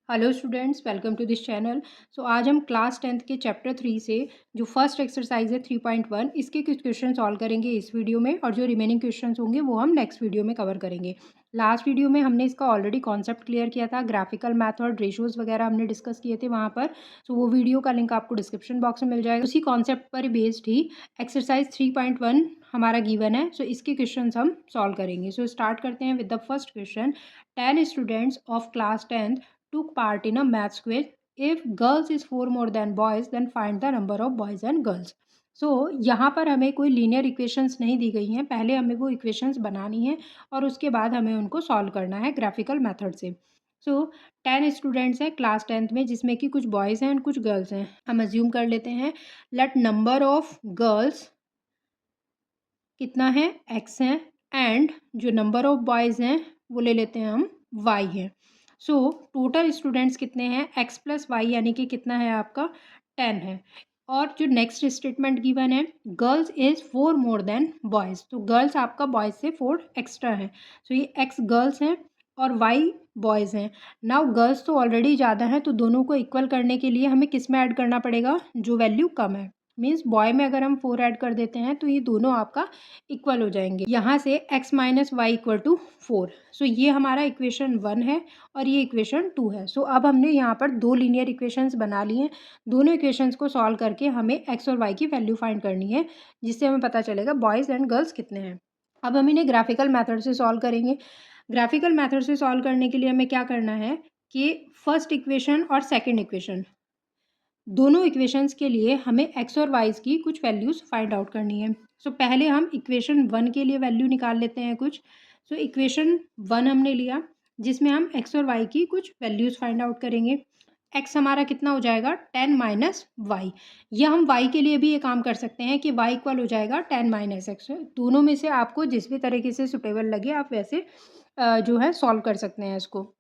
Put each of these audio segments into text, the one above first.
Hello students, welcome to this channel. So आज हम class 10th के चैप्टर 3 से जो फर्स्ट एक्सरसाइज है 3.1 इसके कुछ क्वेश्चन सॉल्व करेंगे इस वीडियो में, और जो रिमेनिंग क्वेश्चंस होंगे वो हम नेक्स्ट वीडियो में कवर करेंगे। लास्ट वीडियो में हमने इसका ऑलरेडी कॉन्सेप्ट क्लियर किया था, ग्राफिकल मैथड, रेशियोज वगैरह हमने डिस्कस किए थे वहाँ पर। सो वो वीडियो का लिंक आपको डिस्क्रिप्शन बॉक्स में मिल जाएगा। उसी कॉन्सेप्ट पर बेस्ड ही एक्सरसाइज 3.1 हमारा गिवन है। सो इसके क्वेश्चन हम सॉल्व करेंगे। सो स्टार्ट करते हैं with the first question. 10 students of class 10 took part in a maths quiz. If girls is 4 more than boys, then find the number of boys and girls. सो यहाँ पर हमें कोई linear equations नहीं दी गई हैं, पहले हमें वो इक्वेशंस बनानी है और उसके बाद हमें उनको सॉल्व करना है ग्राफिकल मेथड से। सो 10 स्टूडेंट्स हैं क्लास 10th में, जिसमें कि कुछ बॉयज़ हैं और कुछ गर्ल्स हैं। हम अज्यूम कर लेते हैं लेट नंबर ऑफ गर्ल्स कितना है, x है, एंड जो नंबर ऑफ बॉयज़ हैं वो ले लेते हैं हम y है। सो टोटल स्टूडेंट्स कितने हैं, x प्लस वाई, यानी कि कितना है आपका 10 है। और जो नेक्स्ट स्टेटमेंट गिवन है, girls is 4 more than boys, तो गर्ल्स आपका बॉयज़ से 4 एक्स्ट्रा है। सो ये x गर्ल्स हैं और y बॉयज़ हैं। नाउ गर्ल्स तो ऑलरेडी ज़्यादा हैं, तो दोनों को इक्वल करने के लिए हमें किस में ऐड करना पड़ेगा, जो वैल्यू कम है। मीन्स बॉय में अगर हम 4 ऐड कर देते हैं तो ये दोनों आपका इक्वल हो जाएंगे। यहाँ से x minus Y equal to 4। So ये हमारा इक्वेशन 1 है और ये इक्वेशन 2 है। सो अब हमने यहाँ पर दो लीनियर इक्वेशंस बना लिए हैं। दोनों इक्वेशंस को सॉल्व करके हमें x और y की वैल्यू फाइंड करनी है, जिससे हमें पता चलेगा बॉयज़ एंड गर्ल्स कितने हैं। अब हम इन्हें ग्राफिकल मैथड से सॉल्व करेंगे। ग्राफिकल मैथड से सॉल्व करने के लिए हमें क्या करना है कि फर्स्ट इक्वेशन और सेकेंड इक्वेशन, दोनों इक्वेशंस के लिए हमें x और y की कुछ वैल्यूज़ फाइंड आउट करनी है। सो पहले हम इक्वेशन 1 के लिए वैल्यू निकाल लेते हैं कुछ। सो इक्वेशन 1 हमने लिया, जिसमें हम x और y की कुछ वैल्यूज़ फाइंड आउट करेंगे। x हमारा कितना हो जाएगा, 10 माइनस वाई, या हम y के लिए भी ये काम कर सकते हैं कि y इक्वल हो जाएगा 10 माइनस एक्स। दोनों में से आपको जिस भी तरीके से सुटेबल लगे आप वैसे जो है सॉल्व कर सकते हैं इसको।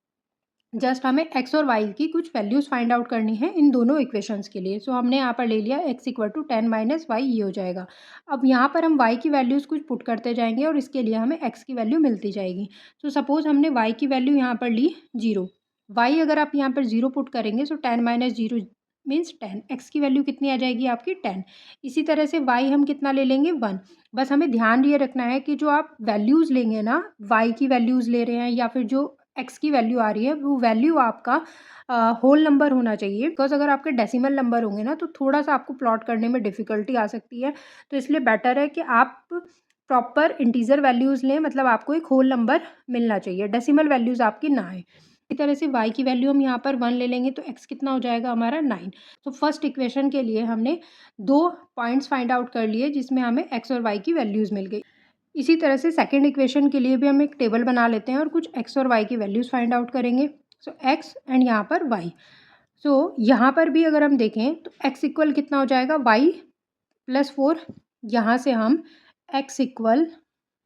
जस्ट हमें x और y की कुछ वैल्यूज़ फाइंड आउट करनी है इन दोनों इक्वेशंस के लिए। सो हमने यहाँ पर ले लिया x equal to 10 minus Y, ये हो जाएगा। अब यहाँ पर हम y की वैल्यूज़ कुछ पुट करते जाएंगे और इसके लिए हमें x की वैल्यू मिलती जाएगी। सो सपोज़ हमने y की वैल्यू यहाँ पर ली 0। y अगर आप यहाँ पर 0 पुट करेंगे सो 10 माइनस 0 मीन्स 10। x की वैल्यू कितनी आ जाएगी आपकी 10। इसी तरह से y हम कितना ले लेंगे 1। बस हमें ध्यान ये रखना है कि जो आप वैल्यूज़ लेंगे ना, y की वैल्यूज़ ले रहे हैं या फिर जो x की वैल्यू आ रही है, वो वैल्यू आपका होल नंबर होना चाहिए। बिकॉज अगर आपके डेसिमल नंबर होंगे ना तो थोड़ा सा आपको प्लॉट करने में डिफ़िकल्टी आ सकती है। तो इसलिए बेटर है कि आप प्रॉपर इंटीजर वैल्यूज़ लें, मतलब आपको एक होल नंबर मिलना चाहिए, डेसिमल वैल्यूज़ आपकी ना आए। इसी तरह से y की वैल्यू हम यहाँ पर 1 ले लेंगे तो x कितना हो जाएगा हमारा 9। तो फर्स्ट इक्वेशन के लिए हमने 2 पॉइंट्स फाइंड आउट कर लिए, जिसमें हमें x और y की वैल्यूज़ मिल गई। इसी तरह से सेकंड इक्वेशन के लिए भी हम एक टेबल बना लेते हैं और कुछ x और y की वैल्यूज़ फाइंड आउट करेंगे। सो x एंड यहाँ पर y। सो यहाँ पर भी अगर हम देखें तो x इक्वल कितना हो जाएगा y प्लस 4। यहाँ से हम x इक्वल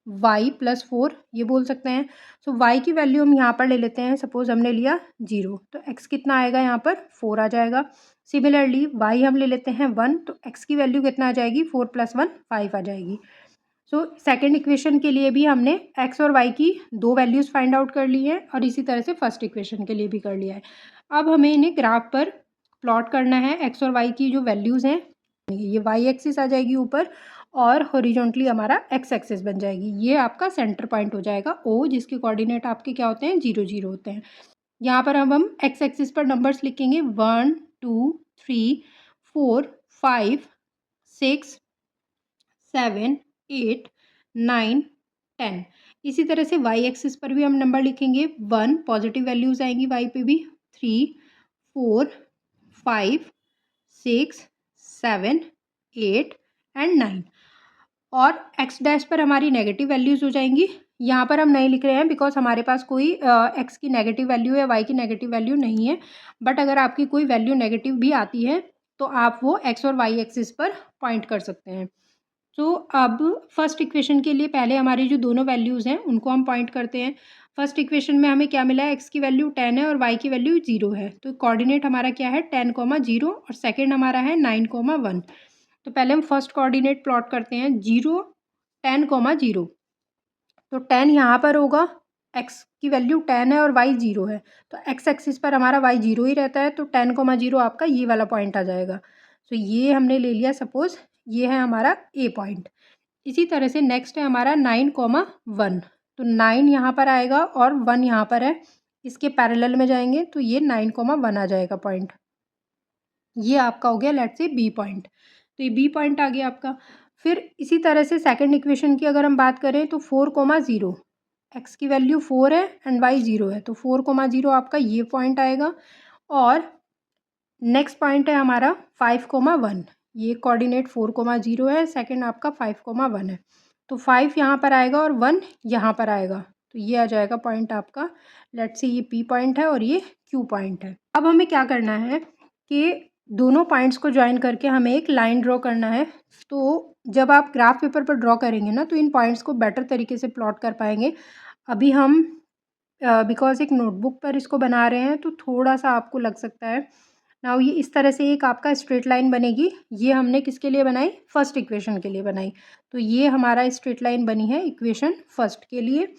y प्लस 4 ये बोल सकते हैं। सो y की वैल्यू हम यहाँ पर ले लेते हैं, सपोज़ हमने लिया 0, तो x कितना आएगा यहाँ पर 4 आ जाएगा। सिमिलरली y हम ले लेते हैं 1, तो x की वैल्यू कितना आ जाएगी, 4 प्लस 1 5 आ जाएगी। सो सेकेंड इक्वेशन के लिए भी हमने x और y की दो वैल्यूज़ फाइंड आउट कर ली है और इसी तरह से फर्स्ट इक्वेशन के लिए भी कर लिया है। अब हमें इन्हें ग्राफ पर प्लॉट करना है। x और y की जो वैल्यूज़ हैं, ये y एक्सिस आ जाएगी ऊपर और हॉरिजॉन्टली हमारा x एक्सिस बन जाएगी। ये आपका सेंटर पॉइंट हो जाएगा O, जिसके कोऑर्डिनेट आपके क्या होते हैं, 0 0 होते हैं। यहाँ पर अब हम x एक्सिस पर नंबर्स लिखेंगे 1 2 3 4 5 6 7 8 9 10। इसी तरह से y एक्सिस पर भी हम नंबर लिखेंगे 1, पॉजिटिव वैल्यूज़ आएंगी y पे भी, 3 4 5 6 7 8 एंड 9। और x डैश पर हमारी नेगेटिव वैल्यूज़ हो जाएंगी। यहाँ पर हम नहीं लिख रहे हैं बिकॉज हमारे पास कोई x की नेगेटिव वैल्यू या y की नेगेटिव वैल्यू नहीं है। बट अगर आपकी कोई वैल्यू नेगेटिव भी आती है तो आप वो x और y एक्सिस पर पॉइंट कर सकते हैं। तो अब फर्स्ट इक्वेशन के लिए पहले हमारी जो दोनों वैल्यूज़ हैं उनको हम पॉइंट करते हैं। फर्स्ट इक्वेशन में हमें क्या मिला है, x की वैल्यू 10 है और y की वैल्यू 0 है। तो कोऑर्डिनेट हमारा क्या है, 10 0 और सेकेंड हमारा है 9 1। तो पहले हम फर्स्ट कोऑर्डिनेट प्लॉट करते हैं, 0 10 0। तो 10 यहाँ पर होगा, x की वैल्यू 10 है और y 0 है, तो x एक्सिस पर हमारा y 0 ही रहता है, तो 10,0 आपका ये वाला पॉइंट आ जाएगा। तो ये हमने ले लिया, सपोज़ ये है हमारा ए पॉइंट। इसी तरह से नेक्स्ट है हमारा 9,1, तो 9 यहाँ पर आएगा और 1 यहाँ पर है, इसके पैरेलल में जाएंगे तो ये 9,1 आ जाएगा पॉइंट। ये आपका हो गया लेट्स से बी पॉइंट, तो ये बी पॉइंट आ गया आपका। फिर इसी तरह से सेकंड इक्वेशन की अगर हम बात करें तो 4,0, एक्स की वैल्यू 4 है एंड वाई 0 है, तो 4,0 आपका ये पॉइंट आएगा। और नेक्स्ट पॉइंट है हमारा 5,1, ये कोऑर्डिनेट 4,0 है, सेकंड आपका 5,1 है, तो 5 यहाँ पर आएगा और 1 यहाँ पर आएगा, तो ये आ जाएगा पॉइंट आपका। लेट्स से ये पी पॉइंट है और ये क्यू पॉइंट है। अब हमें क्या करना है कि दोनों पॉइंट्स को ज्वाइन करके हमें एक लाइन ड्रॉ करना है। तो जब आप ग्राफ पेपर पर ड्रॉ करेंगे ना, तो इन पॉइंट्स को बेटर तरीके से प्लॉट कर पाएंगे। अभी हम बिकॉज एक नोटबुक पर इसको बना रहे हैं, तो थोड़ा सा आपको लग सकता है। नाउ ये इस तरह से एक आपका स्ट्रेट लाइन बनेगी। ये हमने किसके लिए बनाई? फर्स्ट इक्वेशन के लिए बनाई। तो ये हमारा स्ट्रेट लाइन बनी है इक्वेशन फर्स्ट के लिए।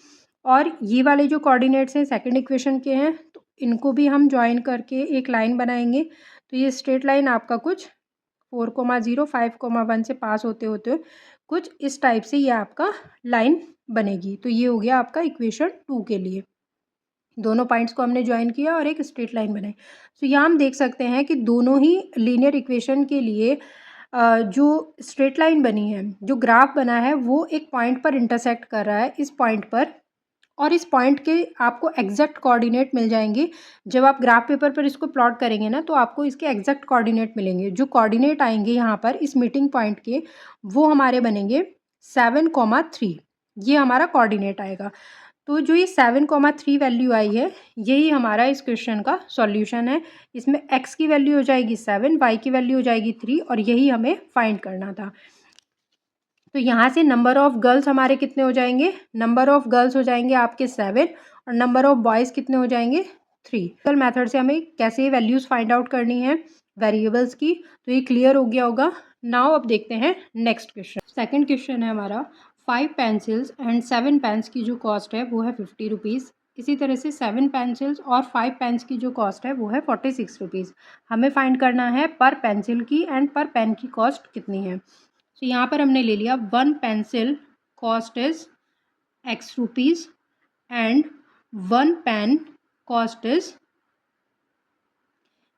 और ये वाले जो कोऑर्डिनेट्स हैं सेकंड इक्वेशन के हैं, तो इनको भी हम ज्वाइन करके एक लाइन बनाएंगे। तो ये स्ट्रेट लाइन आपका कुछ 4,0 5,1 से पास होते होते कुछ इस टाइप से ये आपका लाइन बनेगी। तो ये हो गया आपका इक्वेशन 2 के लिए। दोनों पॉइंट्स को हमने ज्वाइन किया और एक स्ट्रेट लाइन बनाई। तो यहाँ हम देख सकते हैं कि दोनों ही लीनियर इक्वेशन के लिए जो स्ट्रेट लाइन बनी है, जो ग्राफ बना है, वो एक पॉइंट पर इंटरसेक्ट कर रहा है, इस पॉइंट पर। और इस पॉइंट के आपको एग्जैक्ट कोऑर्डिनेट मिल जाएंगे। जब आप ग्राफ पेपर पर इसको प्लॉट करेंगे ना, तो आपको इसके एग्जैक्ट कोऑर्डिनेट मिलेंगे। जो कोऑर्डिनेट आएंगे यहाँ पर इस मीटिंग पॉइंट के, वो हमारे बनेंगे 7,3, ये हमारा कोऑर्डिनेट आएगा। तो जो ये 7,3 वैल्यू आई है, यही हमारा इस क्वेश्चन का सॉल्यूशन है। इसमें x की वैल्यू हो जाएगी 7, y की वैल्यू हो जाएगी 3, और यही हमें फाइंड करना था। तो यहाँ से नंबर ऑफ़ गर्ल्स हमारे कितने हो जाएंगे? नंबर ऑफ़ गर्ल्स हो जाएंगे आपके 7 और नंबर ऑफ़ बॉयज़ कितने हो जाएंगे? 3। कल मेथड से हमें कैसे वैल्यूज़ फाइंड आउट करनी है वेरिएबल्स की, तो ये क्लियर हो गया होगा। नाउ अब देखते हैं नेक्स्ट क्वेश्चन। सेकंड क्वेश्चन है हमारा 5 पेंसिल्स एंड 7 पेन्स की जो कॉस्ट है वो है 50 रुपीज़। इसी तरह से 7 पेंसिल्स और 5 पेन्स की जो कॉस्ट है वो है 46 रुपीज़। हमें फाइंड करना है पर पेंसिल की एंड पर पेन की कॉस्ट कितनी है। तो यहाँ पर हमने ले लिया 1 pencil cost is x rupees and 1 pen cost is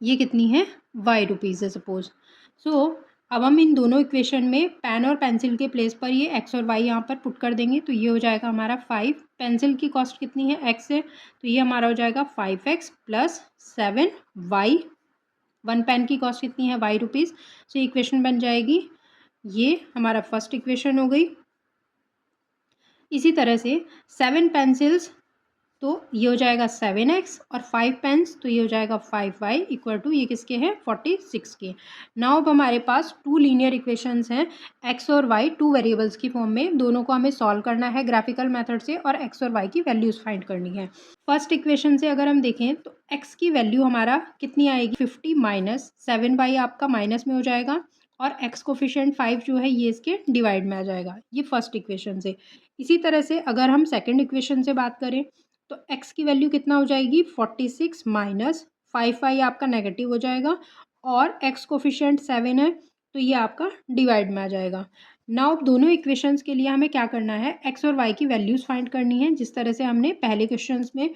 ये कितनी है? y रुपीज़ है सपोज। सो अब हम इन दोनों इक्वेशन में पेन और पेंसिल के प्लेस पर ये x और y यहाँ पर पुट कर देंगे, तो ये हो जाएगा हमारा 5। पेंसिल की कॉस्ट कितनी है? x है, तो ये हमारा हो जाएगा 5x प्लस 7y। 1 पेन की कॉस्ट कितनी है? y rupees. सो इक्वेशन बन जाएगी, ये हमारा फर्स्ट इक्वेशन हो गई। इसी तरह से 7 पेंसिल्स, तो ये हो जाएगा 7x और 5 पेन्स, तो ये हो जाएगा 5y इक्वल टू ये किसके हैं? 46 के। नाउ अब हमारे पास 2 लीनियर इक्वेशंस हैं x और y, 2 वेरिएबल्स की फॉर्म में। दोनों को हमें सॉल्व करना है ग्राफिकल मेथड से और x और y की वैल्यूज़ फाइंड करनी है। फर्स्ट इक्वेशन से अगर हम देखें तो x की वैल्यू हमारा कितनी आएगी? 50 माइनस 7y आपका माइनस में हो जाएगा और x कोफिशिएंट 5 जो है ये इसके डिवाइड में आ जाएगा, ये फर्स्ट इक्वेशन से। इसी तरह से अगर हम सेकेंड इक्वेशन से बात करें तो x की वैल्यू कितना हो जाएगी? 46 माइनस 5y आपका नेगेटिव हो जाएगा और x कोफिशिएंट 7 है, तो ये आपका डिवाइड में आ जाएगा। नाउ दोनों इक्वेशंस के लिए हमें क्या करना है? x और y की वैल्यूज़ फाइंड करनी है, जिस तरह से हमने पहले क्वेश्चंस में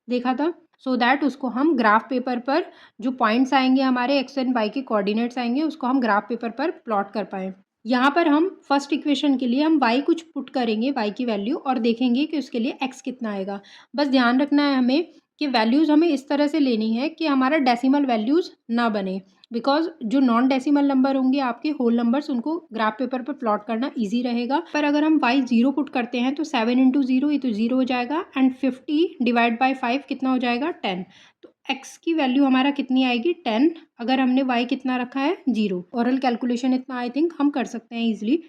देखा था, सो दैट उसको हम ग्राफ पेपर पर जो पॉइंट्स आएंगे हमारे x एंड y के कोऑर्डिनेट्स आएंगे, उसको हम ग्राफ पेपर पर प्लॉट कर पाएँ। यहाँ पर हम फर्स्ट इक्वेशन के लिए हम y कुछ पुट करेंगे, y की वैल्यू, और देखेंगे कि उसके लिए x कितना आएगा। बस ध्यान रखना है हमें कि वैल्यूज़ हमें इस तरह से लेनी है कि हमारा डेसिमल वैल्यूज़ ना बने, बिकॉज जो नॉन डेसिमल नंबर होंगे आपके होल नंबर्स, उनको ग्राफ पेपर पर प्लॉट करना ईजी रहेगा। पर अगर हम y 0 पुट करते हैं तो 7 इंटू 0 ये तो 0 हो जाएगा एंड 50 डिवाइड बाई 5 कितना हो जाएगा? 10। तो x की वैल्यू हमारा कितनी आएगी? 10। अगर हमने y कितना रखा है? 0। ओरल कैलकुलेशन इतना आई थिंक हम कर सकते हैं ईजिली।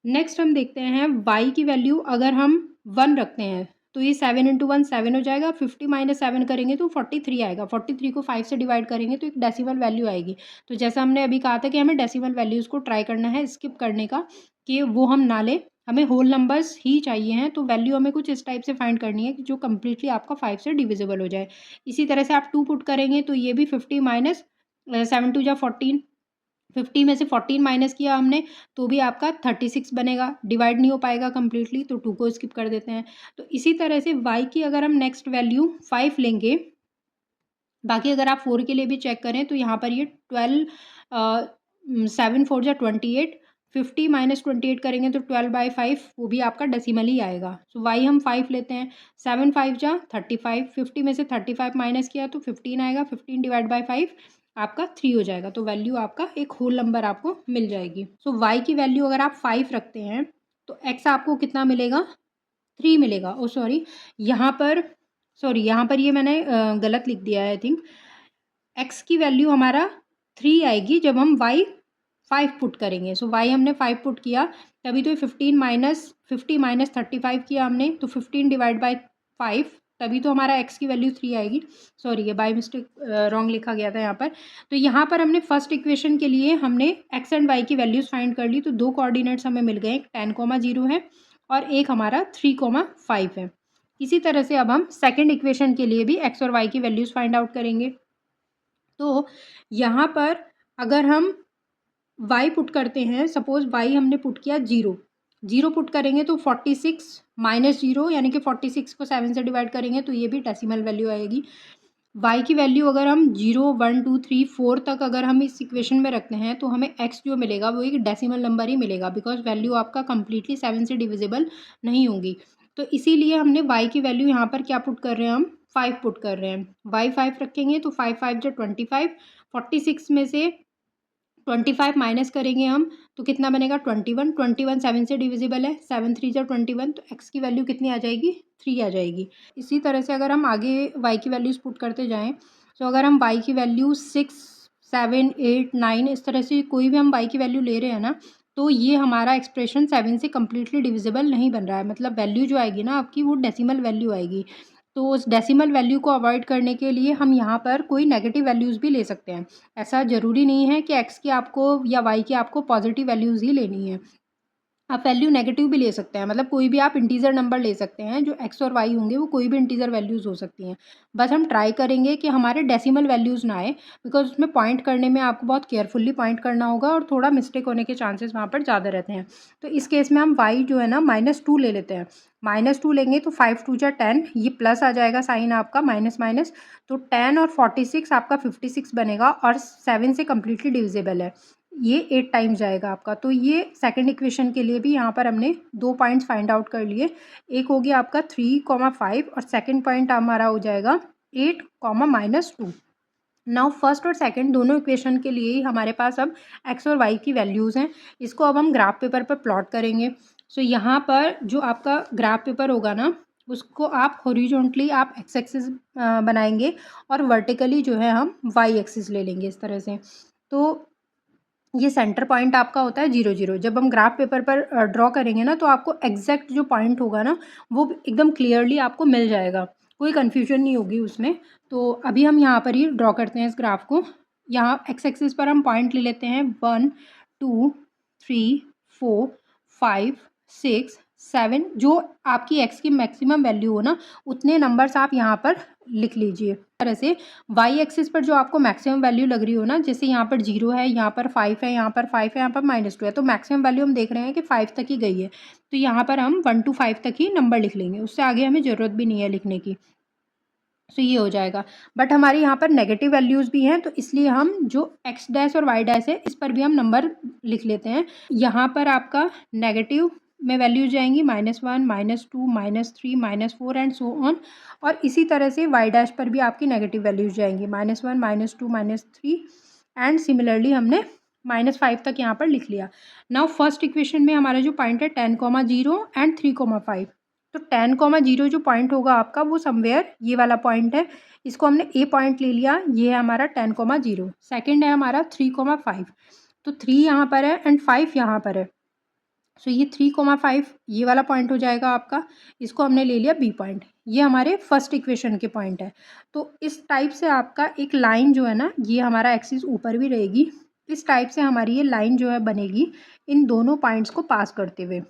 नेक्स्ट हम देखते हैं y की वैल्यू अगर हम 1 रखते हैं तो ये 7 इंटू 1 7 हो जाएगा। 50 माइनस 7 करेंगे तो 43 आएगा। 43 को 5 से डिवाइड करेंगे तो एक डेसिमल वैल्यू आएगी। तो जैसा हमने अभी कहा था कि हमें डेसिमल वैल्यूज़ को ट्राई करना है स्किप करने का, कि वो हम ना लें। हमें होल नंबर्स ही चाहिए हैं, तो वैल्यू हमें कुछ इस टाइप से फाइंड करनी है कि जो कम्प्लीटली आपका 5 से डिविजिबल हो जाए। इसी तरह से आप 2 पुट करेंगे तो ये भी 50 माइनस 7 टू जा 14, 50 में से 14 माइनस किया हमने तो भी आपका 36 बनेगा, डिवाइड नहीं हो पाएगा कम्प्लीटली, तो 2 को स्किप कर देते हैं। तो इसी तरह से y की अगर हम नेक्स्ट वैल्यू 5 लेंगे, बाकी अगर आप 4 के लिए भी चेक करें तो यहाँ पर ये 7 4 जा 28, 50 माइनस 28 करेंगे तो 12/5 वो भी आपका डेसिमल ही आएगा। सो वाई हम 5 लेते हैं, 7 5 जा 35, 50 में से 35 माइनस किया तो 15 आएगा, 15 डिवाइड बाई 5 आपका 3 हो जाएगा। तो वैल्यू आपका एक होल नंबर आपको मिल जाएगी। सो वाई की वैल्यू अगर आप 5 रखते हैं तो एक्स आपको कितना मिलेगा, 3 मिलेगा। ओ सॉरी, यहाँ पर यहाँ पर ये मैंने गलत लिख दिया है आई थिंक। एक्स की वैल्यू हमारा 3 आएगी जब हम वाई 5 पुट करेंगे। सो वाई हमने 5 पुट किया तभी तो 15 माइनस 50 माइनस 35 किया हमने, तो 15 डिवाइड बाई 5 तभी तो हमारा एक्स की वैल्यू 3 आएगी। सॉरी, ये बाय मिस्टेक रॉन्ग लिखा गया था यहाँ पर। तो यहाँ पर हमने फर्स्ट इक्वेशन के लिए हमने एक्स एंड वाई की वैल्यूज़ फाइंड कर ली। तो 2 कोऑर्डिनेट्स हमें मिल गए, एक 10,0 है और एक हमारा 3,5 है। इसी तरह से अब हम सेकेंड इक्वेशन के लिए भी एक्स और वाई की वैल्यूज़ फाइंड आउट करेंगे। तो यहाँ पर अगर हम y पुट करते हैं, सपोज़ y हमने पुट किया 0, 0 पुट करेंगे तो 46 माइनस 0 यानी कि 46 को 7 से डिवाइड करेंगे तो ये भी डेसिमल वैल्यू आएगी। y की वैल्यू अगर हम 0 1 2 3 4 तक अगर हम इस इक्वेशन में रखते हैं तो हमें x जो मिलेगा वो एक डेसिमल नंबर ही मिलेगा, बिकॉज वैल्यू आपका कम्प्लीटली 7 से डिविजिबल नहीं होंगी। तो इसीलिए हमने y की वैल्यू यहाँ पर क्या पुट कर रहे हैं, हम 5 पुट कर रहे हैं। y 5 रखेंगे तो 5 5 जो 25, 46 में से 25 माइनस करेंगे हम तो कितना बनेगा 21, 21 7 से डिविजिबल है, 7 3 जा 21, तो x की वैल्यू कितनी आ जाएगी, 3 आ जाएगी। इसी तरह से अगर हम आगे y की वैल्यूज़ पुट करते जाएं तो अगर हम y की वैल्यू 6 7 8 9 इस तरह से कोई भी हम y की वैल्यू ले रहे हैं ना, तो ये हमारा एक्सप्रेशन 7 से कम्प्लीटली डिविजिबल नहीं बन रहा है। मतलब वैल्यू जो आएगी ना आपकी वो डेसिमल वैल्यू आएगी। तो उस डेसिमल वैल्यू को अवॉइड करने के लिए हम यहाँ पर कोई नेगेटिव वैल्यूज़ भी ले सकते हैं। ऐसा ज़रूरी नहीं है कि एक्स की आपको या वाई की आपको पॉजिटिव वैल्यूज़ ही लेनी है, आप वैल्यू नेगेटिव भी ले सकते हैं। मतलब कोई भी आप इंटीजर नंबर ले सकते हैं, जो एक्स और वाई होंगे वो कोई भी इंटीजर वैल्यूज़ हो सकती हैं। बस हम ट्राई करेंगे कि हमारे डेसिमल वैल्यूज़ ना आए, बिकॉज उसमें पॉइंट करने में आपको बहुत केयरफुली पॉइंट करना होगा और थोड़ा मिस्टेक होने के चांसेस वहाँ पर ज़्यादा रहते हैं। तो इस केस में हम वाई जो है ना -2 ले लेते हैं। -2 लेंगे तो 5 2 जा 10, ये प्लस आ जाएगा साइन आपका माइनस माइनस, तो 10 और 46 आपका 56 बनेगा और 7 से कम्प्लीटली डिविजिबल है, ये 8 टाइम्स जाएगा आपका। तो ये सेकंड इक्वेशन के लिए भी यहाँ पर हमने 2 पॉइंट्स फाइंड आउट कर लिए। एक हो गया आपका 3,5 और सेकंड पॉइंट हमारा हो जाएगा 8, -2। नाउ फर्स्ट और सेकंड दोनों इक्वेशन के लिए ही हमारे पास अब एक्स और वाई की वैल्यूज़ हैं। इसको अब हम ग्राफ पेपर पर प्लॉट करेंगे। सो यहाँ पर जो आपका ग्राफ पेपर होगा ना, उसको आप हॉरिजॉन्टली आप एक्स एक्सिस बनाएंगे और वर्टिकली जो है हम वाई एक्सिस ले लेंगे इस तरह से। तो ये सेंटर पॉइंट आपका होता है 0 0। जब हम ग्राफ पेपर पर ड्रॉ करेंगे ना तो आपको एग्जैक्ट जो पॉइंट होगा ना वो एकदम क्लियरली आपको मिल जाएगा, कोई कन्फ्यूजन नहीं होगी उसमें। तो अभी हम यहाँ पर ही ड्रॉ करते हैं इस ग्राफ को। यहाँ एक्स एक्सिस पर हम पॉइंट ले लेते हैं 1 2 3 4 5 6 7, जो आपकी एक्स की मैक्सिमम वैल्यू हो ना उतने नंबर्स आप यहाँ पर लिख लीजिए। इस तरह से वाई एक्सिस पर जो आपको मैक्सिमम वैल्यू लग रही हो ना, जैसे यहाँ पर 0 है, यहाँ पर 5 है, यहाँ पर 5 है, यहाँ पर -2 है, तो मैक्सिमम वैल्यू हम देख रहे हैं कि 5 तक ही गई है। तो यहाँ पर हम 1 to 5 तक ही नंबर लिख लेंगे, उससे आगे हमें ज़रूरत भी नहीं है लिखने की। तो ये हो जाएगा। बट हमारे यहाँ पर नेगेटिव वैल्यूज़ भी हैं, तो इसलिए हम जो एक्स डैश और वाई डैश है इस पर भी हम नंबर लिख लेते हैं। यहाँ पर आपका नेगेटिव में वैल्यूज जाएंगी -1 -2 -3 -4 एंड सो ऑन। और इसी तरह से वाई डैश पर भी आपकी नेगेटिव वैल्यूज जाएंगी -1 -2 -3 एंड सिमिलरली हमने -5 तक यहाँ पर लिख लिया। नाउ फर्स्ट इक्वेशन में हमारा जो पॉइंट है 10,0 एंड 3,5, तो 10,0 जो पॉइंट होगा आपका वो समवेयर ये वाला पॉइंट है, इसको हमने ए पॉइंट ले लिया, ये है हमारा 10,0। सेकंड है हमारा 3,5, तो 3 यहाँ पर है एंड 5 यहाँ पर है। सो ये 3,5 ये वाला पॉइंट हो जाएगा आपका, इसको हमने ले लिया बी पॉइंट, ये हमारे फर्स्ट इक्वेशन के पॉइंट है। तो इस टाइप से आपका एक लाइन जो है ना, ये हमारा एक्सिस ऊपर भी रहेगी, इस टाइप से हमारी ये लाइन जो है बनेगी इन दोनों पॉइंट्स को पास करते हुए।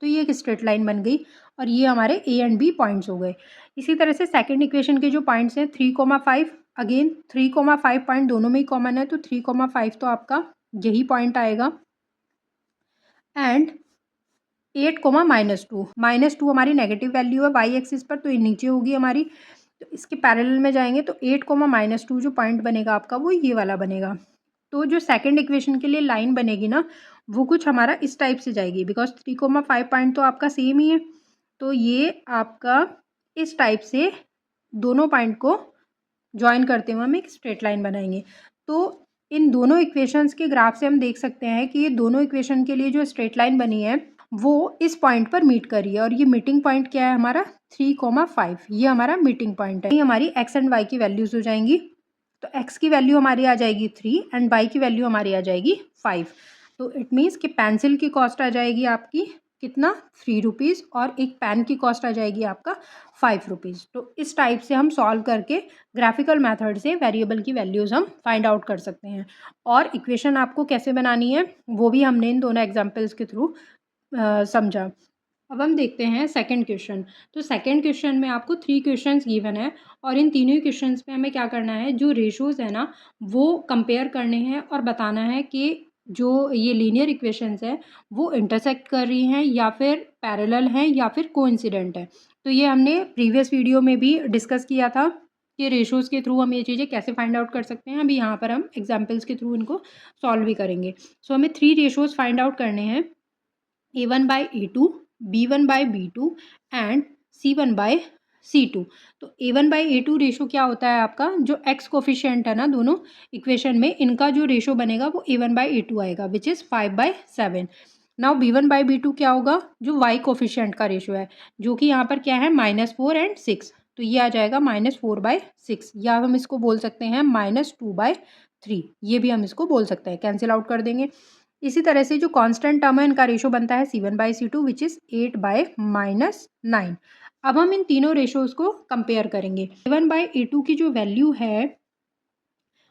तो ये एक स्ट्रेट लाइन बन गई और ये हमारे ए एंड बी पॉइंट्स हो गए। इसी तरह से सेकंड इक्वेशन के जो पॉइंट्स हैं 3,5, अगेन 3,5 पॉइंट दोनों में ही कॉमन है, तो 3,5 तो आपका यही पॉइंट आएगा। एंड 8, -2, -2 हमारी नेगेटिव वैल्यू है वाई एक्सिस पर, तो ये नीचे होगी हमारी। तो इसके पैरेलल में जाएंगे तो 8, -2 जो पॉइंट बनेगा आपका वो ये वाला बनेगा। तो जो सेकंड इक्वेशन के लिए लाइन बनेगी ना, वो कुछ हमारा इस टाइप से जाएगी, बिकॉज 3,5 पॉइंट तो आपका सेम ही है। तो ये आपका इस टाइप से दोनों पॉइंट को ज्वाइन करते हुए हम एक स्ट्रेट लाइन बनाएंगे। तो इन दोनों इक्वेशंस के ग्राफ से हम देख सकते हैं कि ये दोनों इक्वेशन के लिए जो स्ट्रेट लाइन बनी है वो इस पॉइंट पर मीट कर रही है, और ये मीटिंग पॉइंट क्या है हमारा 3,5, ये हमारा मीटिंग पॉइंट है। ये हमारी एक्स एंड वाई की वैल्यूज हो जाएंगी। तो एक्स की वैल्यू हमारी आ जाएगी 3 एंड वाई की वैल्यू हमारी आ जाएगी 5। तो इट मीन्स कि पेंसिल की कॉस्ट आ जाएगी आपकी कितना 3 रुपीज़, और एक पेन की कॉस्ट आ जाएगी आपका 5 रुपीज़। तो इस टाइप से हम सॉल्व करके ग्राफिकल मेथड से वेरिएबल की वैल्यूज़ हम फाइंड आउट कर सकते हैं। और इक्वेशन आपको कैसे बनानी है वो भी हमने इन दोनों एग्जाम्पल्स के थ्रू समझा। अब हम देखते हैं सेकंड क्वेश्चन। तो सेकंड क्वेश्चन में आपको 3 क्वेश्चंस गिवन है, और इन तीनों क्वेश्चंस में हमें क्या करना है, जो रेशोज़ है ना वो कंपेयर करने हैं और बताना है कि जो ये लीनियर इक्वेशंस है वो इंटरसेक्ट कर रही हैं या फिर पैरेलल हैं या फिर कोइंसिडेंट है। तो ये हमने प्रीवियस वीडियो में भी डिस्कस किया था कि रेशोज़ के थ्रू हम ये चीज़ें कैसे फाइंड आउट कर सकते हैं। अभी यहाँ पर हम एग्जाम्पल्स के थ्रू इनको सॉल्व भी करेंगे। सो हमें 3 रेशोज़ फाइंड आउट करने हैं, A1/A2, B1/B2 एंड C1/C2। तो A1/A2 रेशो क्या होता है आपका, जो एक्स कोफिशिएंट है ना दोनों इक्वेशन में, इनका जो रेशो बनेगा वो A1/A2 आएगा, विच इज़ 5/7। नाउ B1/B2 क्या होगा, जो वाई कोफिशिएंट का रेशो है, जो कि यहाँ पर क्या है -4 एंड 6, तो ये आ जाएगा -4/6, या हम इसको बोल सकते हैं -2/3, ये भी हम इसको बोल सकते हैं, कैंसिल आउट कर देंगे। इसी तरह से जो कांस्टेंट टर्म है इनका रेशो बनता है C1/C2 विच इज़ 8/-9। अब हम इन तीनों रेशोज़ को कंपेयर करेंगे। A1/A2 की जो वैल्यू है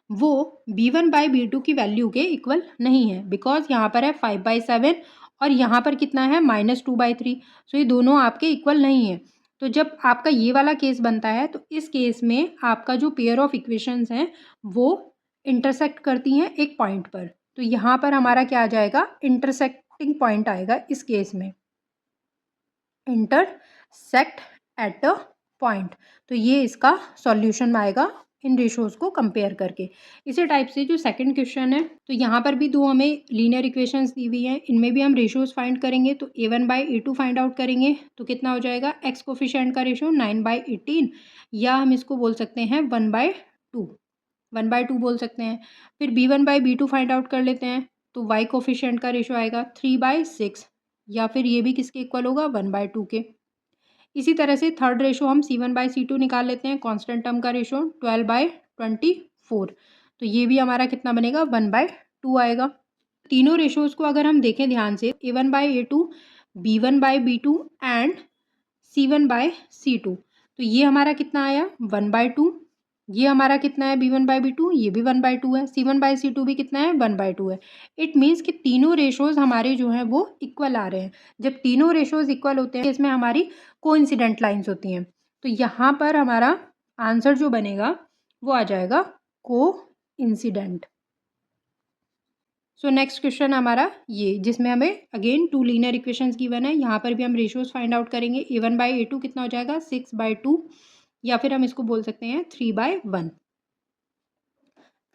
वो B1/B2 की वैल्यू के इक्वल नहीं है, बिकॉज यहाँ पर है 5/7 और यहाँ पर कितना है -2/3। सो ये दोनों आपके इक्वल नहीं है। तो जब आपका ये वाला केस बनता है तो इस केस में आपका जो पेयर ऑफ इक्वेशंस हैं वो इंटरसेक्ट करती हैं एक पॉइंट पर। तो यहाँ पर हमारा क्या आ जाएगा, इंटरसेक्टिंग पॉइंट आएगा इस केस में, इंटरसेक्ट एट अ पॉइंट। तो ये इसका सॉल्यूशन आएगा इन रेशोज़ को कंपेयर करके। इसी टाइप से जो सेकंड क्वेश्चन है, तो यहाँ पर भी दो हमें लीनियर इक्वेशंस दी हुई हैं, इनमें भी हम रेशोज़ फाइंड करेंगे। तो A1/A2 फाइंड आउट करेंगे तो कितना हो जाएगा, एक्स कोफिशिएंट का रेशो 9/18, या हम इसको बोल सकते हैं 1/2, 1/2 बोल सकते हैं। फिर B1/B2 फाइंड आउट कर लेते हैं, तो वाई कोफिशिएंट का रेशो आएगा 3/6, या फिर ये भी किसके इक्वल होगा 1/2 के। इसी तरह से थर्ड रेशो हम C1/C2 निकाल लेते हैं, कांस्टेंट टर्म का रेशो 12/24, तो ये भी हमारा कितना बनेगा 1/2 आएगा। तीनों रेशोज़ को अगर हम देखें ध्यान से, A1/A2, B1/B2 एंड C1/C2, तो ये हमारा कितना आया 1/2, ये हमारा कितना है B1/B2, ये भी 1/2 है, C1/C2 भी कितना है 1/2 है। इट मीन्स कि तीनों रेशोज़ हमारे जो हैं वो इक्वल आ रहे हैं। जब तीनों रेशोज़ इक्वल होते हैं इसमें हमारी कोइंसिडेंट लाइन्स होती हैं, तो यहाँ पर हमारा आंसर जो बनेगा वो आ जाएगा कोइंसिडेंट। सो नेक्स्ट क्वेश्चन हमारा ये, जिसमें हमें अगेन 2 लीनियर इक्वेशंस गिवन है, यहाँ पर भी हम रेशोज़ फाइंड आउट करेंगे। A1/A2 कितना हो जाएगा 6/2, या फिर हम इसको बोल सकते हैं 3/1।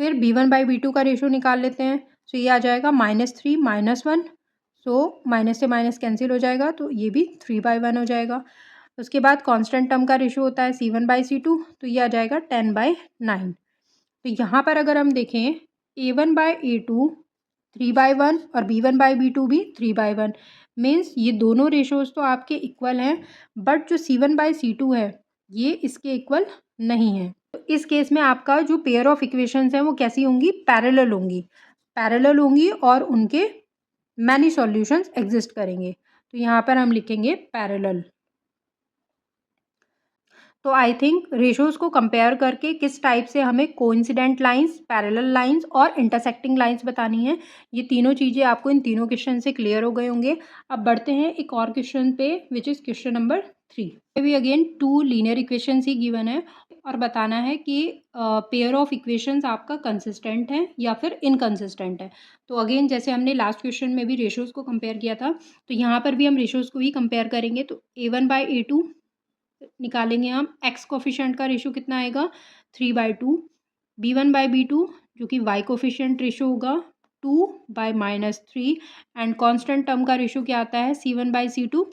फिर B1/B2 का रेशो निकाल लेते हैं, सो ये आ जाएगा -3 -1, सो माइनस से माइनस कैंसिल हो जाएगा, तो ये भी 3/1 हो जाएगा। उसके बाद कांस्टेंट टर्म का रेशो होता है C1/C2, तो ये आ जाएगा 10/9। तो यहाँ पर अगर हम देखें A1/A2 3/1 और B1/B2 भी 3/1, मीन्स ये दोनों रेशोज़ तो आपके इक्वल हैं, बट जो C1/C2 है ये इसके इक्वल नहीं है। तो इस केस में आपका जो पेयर ऑफ इक्वेशंस हैं वो कैसी होंगी, पैरेलल होंगी, पैरेलल होंगी और उनके मैनी सॉल्यूशंस एग्जिस्ट करेंगे। तो यहाँ पर हम लिखेंगे पैरेलल। तो आई थिंक रेशोज़ को कंपेयर करके किस टाइप से हमें कोइंसिडेंट लाइंस, पैरेलल लाइंस और इंटरसेक्टिंग लाइंस बतानी है, ये तीनों चीज़ें आपको इन तीनों क्वेश्चन से क्लियर हो गए होंगे। अब बढ़ते हैं एक और क्वेश्चन पे, विच इज़ क्वेश्चन नंबर 3। भी अगेन 2 लीनियर इक्वेशंस ही गिवन है और बताना है कि पेयर ऑफ इक्वेशंस आपका कंसिस्टेंट है या फिर इनकंसिस्टेंट है। तो अगेन जैसे हमने लास्ट क्वेश्चन में भी रेशोज़ को कंपेयर किया था, तो यहाँ पर भी हम रेशोज़ को ही कंपेयर करेंगे। तो A1/A2 निकालेंगे हम, एक्स कोफिशिएंट का रेशो कितना आएगा 3/2, B1/B2 जो कि वाई कोफिशिएंट रेशो होगा 2/-3 एंड कांस्टेंट टर्म का रेशो क्या आता है C1/C2,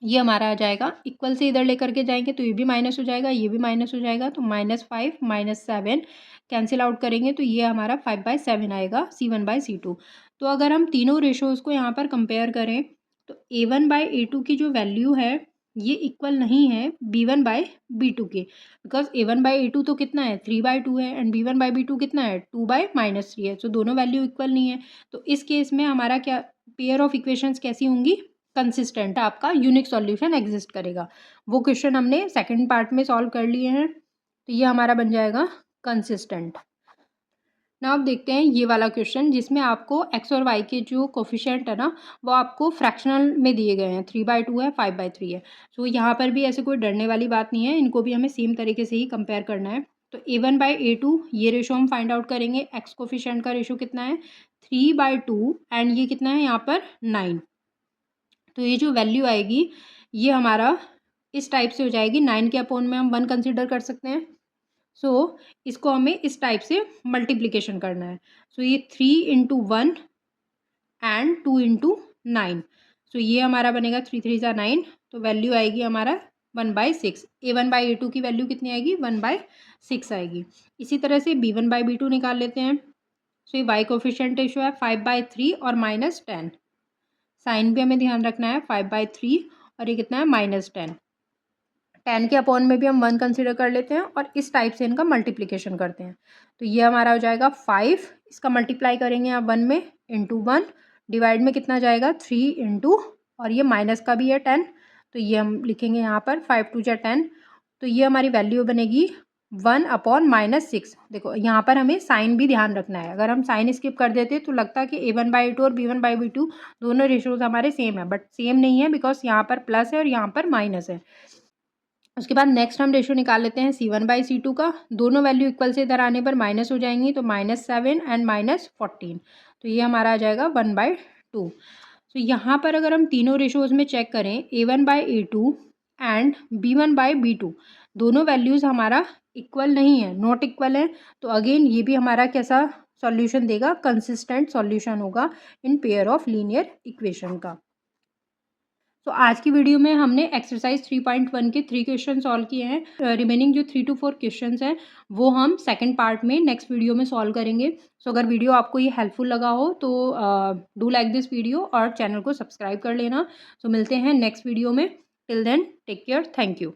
ये हमारा आ जाएगा इक्वल से इधर लेकर के जाएंगे तो ये भी माइनस हो जाएगा, ये भी माइनस हो जाएगा, तो -5 -7 कैंसिल आउट करेंगे तो ये हमारा 5/7 आएगा C1/C2। तो अगर हम तीनों रेशोज़ को यहाँ पर कंपेयर करें तो A1/A2 की जो वैल्यू है ये इक्वल नहीं है B1/B2 के, बिकॉज A1/A2 तो कितना है 3/2 है एंड B1/B2 कितना है 2/-3 है। सो दोनों वैल्यू इक्वल नहीं है। तो इस केस में हमारा क्या पेयर ऑफ इक्वेशंस कैसी होंगी, कंसिस्टेंट, आपका यूनिक सॉल्यूशन एग्जिस्ट करेगा। वो क्वेश्चन हमने सेकंड पार्ट में सॉल्व कर लिए हैं, तो ये हमारा बन जाएगा कंसिस्टेंट। ना अब देखते हैं ये वाला क्वेश्चन जिसमें आपको एक्स और वाई के जो कोफिशिएंट है ना वो आपको फ्रैक्शनल में दिए गए हैं, 3/2 है 5/3 है। सो यहाँ पर भी ऐसे कोई डरने वाली बात नहीं है, इनको भी हमें सेम तरीके से ही कंपेयर करना है। तो A1/A2 ये रेशो हम फाइंड आउट करेंगे, एक्स कोफिशिएंट का रेशो कितना है 3/2 एंड ये कितना है यहाँ पर 9। तो ये जो वैल्यू आएगी ये हमारा इस टाइप से हो जाएगी, 9 के अपॉन में हम 1 कंसिडर कर सकते हैं। सो इसको हमें इस टाइप से मल्टीप्लिकेशन करना है। सो ये 3 × 1 एंड 2 × 9। सो ये हमारा बनेगा 3 3 ज़ा 9, तो वैल्यू आएगी हमारा 1/6। A1/A2 की वैल्यू कितनी आएगी 1/6 आएगी। इसी तरह से B1/B2 निकाल लेते हैं। सो ये वाई कोफिशिएंट रेशो है 5/3 और -10। साइन भी हमें ध्यान रखना है 5/3 और ये कितना है -10। 10 के अपॉन में भी हम 1 कंसिडर कर लेते हैं और इस टाइप से इनका मल्टीप्लिकेशन करते हैं। तो ये हमारा हो जाएगा 5, इसका मल्टीप्लाई करेंगे आप 1 में, इंटू 1, डिवाइड में कितना जाएगा 3 इंटू, और ये माइनस का भी है 10, तो ये हम लिखेंगे यहाँ पर 5 2 × 10। तो ये हमारी वैल्यू बनेगी 1/-6। देखो यहाँ पर हमें साइन भी ध्यान रखना है, अगर हम साइन स्किप कर देते तो लगता है कि A1/A2 और B1/B2 दोनों रेशोज़ हमारे सेम है, बट सेम नहीं है बिकॉज यहाँ पर प्लस है और यहाँ पर माइनस है। उसके बाद नेक्स्ट हम रेशो निकाल लेते हैं C1/C2 का, दोनों वैल्यू इक्वल से इधर आने पर माइनस हो जाएंगी, तो -7 एंड -14, तो ये हमारा आ जाएगा 1/2। तो यहाँ पर अगर हम तीनों रेशोज़ में चेक करें A1/A2 एंड B1/B2 दोनों वैल्यूज़ हमारा इक्वल नहीं है, नॉट इक्वल है, तो अगेन ये भी हमारा कैसा सॉल्यूशन देगा, कंसिस्टेंट सॉल्यूशन होगा in pair of linear equation का। तो आज की वीडियो में हमने एक्सरसाइज 3.1 के 3 क्वेश्चन सॉल्व किए हैं। रिमेनिंग जो 3 to 4 क्वेश्चंस हैं वो हम सेकंड पार्ट में नेक्स्ट वीडियो में सॉल्व करेंगे। सो अगर वीडियो आपको ये हेल्पफुल लगा हो तो डू लाइक दिस वीडियो और चैनल को सब्सक्राइब कर लेना। सो मिलते हैं नेक्स्ट वीडियो में। Till then take care, thank you.